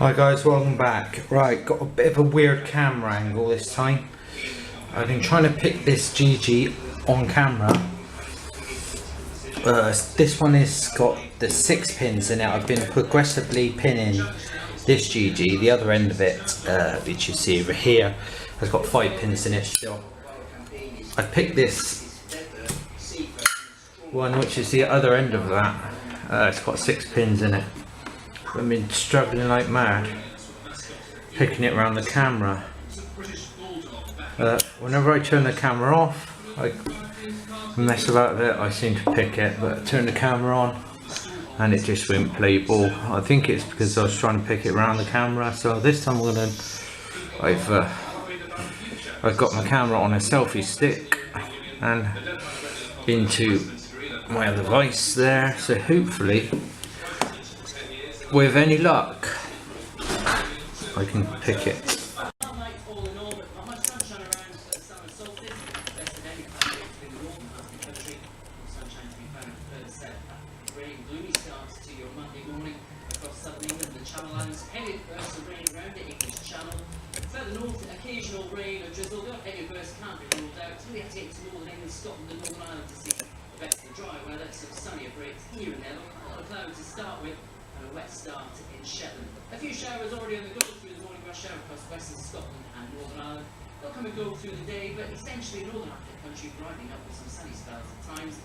Hi guys, welcome back. Right, got a bit of a weird camera angle this time. I've been trying to pick this gege on camera. This one has got the 6 pins in it. I've been progressively pinning this gege. The other end of it, which you see over here, has got 5 pins in it still. I picked this one, which is the other end of that. It's got 6 pins in it. I've been struggling like mad picking it around the camera. Whenever I turn the camera off, I mess about with it, I seem to pick it, but I turn the camera on and it just won't play ball. I think it's because I was trying to pick it around the camera. So this time I've got my camera on a selfie stick and into my other device there, so hopefully with any luck I can pick it. Further north, occasional rain or drizzle. The heavy bursts can't be ruled out. Till we have to get to northern England, Scotland and Northern Ireland to see the best of the dry weather. Some sunnier breaks here and there. A lot of clouds to start with and a wet start in Shetland. A few showers already on the go through the morning rush hour across western Scotland and Northern Ireland. They'll come and go through the day, but essentially northern half of the country brightening up with some sunny spells at times.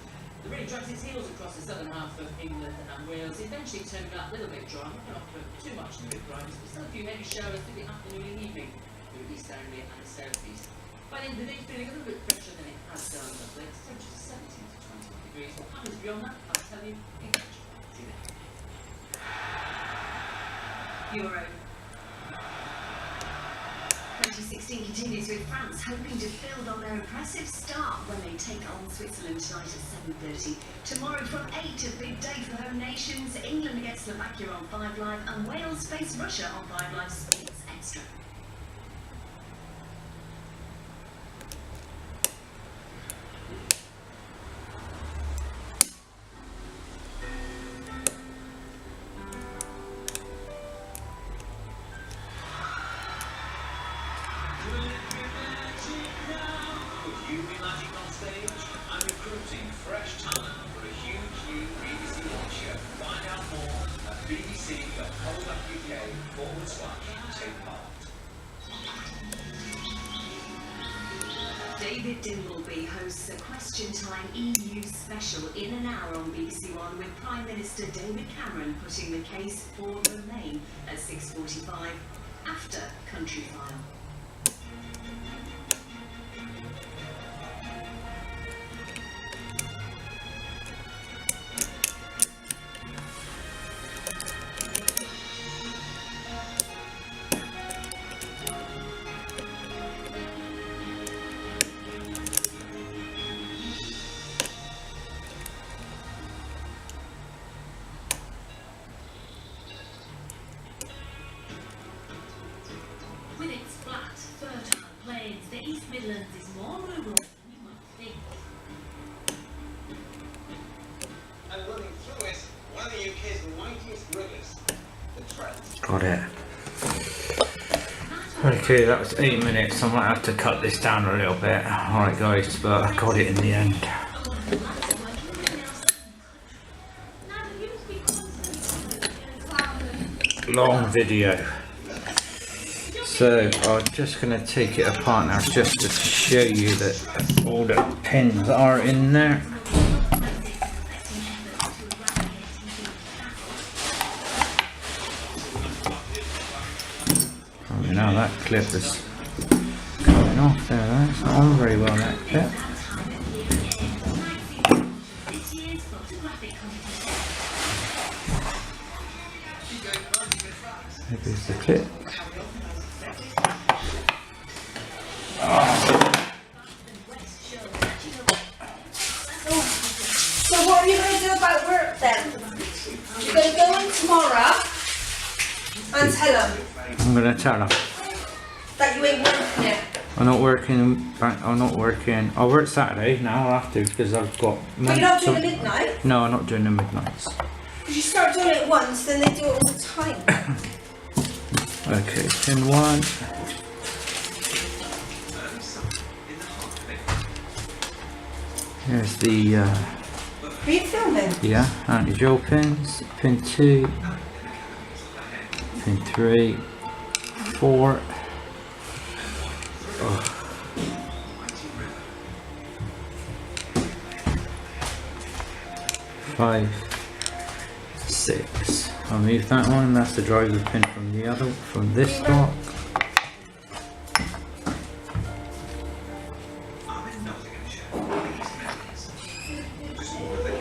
The rain drags its heels across the southern half of England and Wales, eventually turning out a little bit dry, not too much in the brightness, but still a few heavy showers through the afternoon and evening through East Anglia and the south east. By the end of the day, feeling a little bit fresher than it has done of late. Temperatures 17 to 21 degrees. What happens beyond that, I'll tell you in future. See you then. Euro 2016 continues with France hoping to build on their impressive start when they take on Switzerland tonight at 7:30. Tomorrow from 8, a big day for the home nations. England against Slovakia on 5 Live and Wales face Russia on 5 Live Sports Extra. I'm recruiting fresh talent for a huge new BBC One show. Find out more at bbc.co.uk/take part. David Dimbleby hosts a Question Time EU special in an hour on BBC One with Prime Minister David Cameron putting the case for Remain at 6:45 after Country File. With its flat, fertile plains, the East Midlands is more rural than you might think. And running through it, one of the UK's mightiest rivers, the Trent. Got it. Okay, that was 8 minutes. I might have to cut this down a little bit. Alright guys, but I got it in the end. Long video. So I'm just going to take it apart now just to show you that all the pins are in there. Oh, now that clip is coming off there. That's not on very well, that clip. There's the clip. So what are you going to do about work then? You're going to go in tomorrow and tell them I'm going to tell them that you ain't working it. I'm not working. I'll work Saturday now. I'll have to because I've got. But you're not doing the midnight? No, I'm not doing the midnights. Because you start doing it once, then they do it all the time. Okay, pin 1. Here's the Are you filming? yeah, anti-gel pins. Pin 2, pin 3, 4. 5, 6. I'll move that one. That's the driver pin from this block.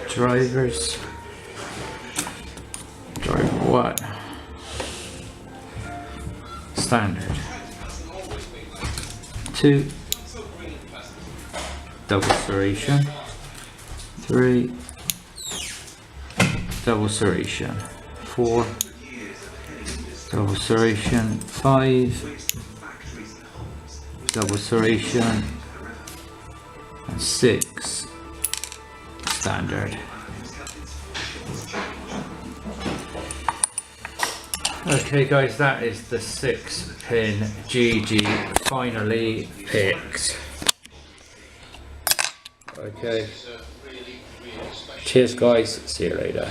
Drivers. Driver what? Standard. 2. Double serration. 3. Double serration. 4. Double serration. 5. Double serration. And 6. Standard. Okay guys, that is the 6-pin gege finally picked. Okay. Cheers guys, see you later.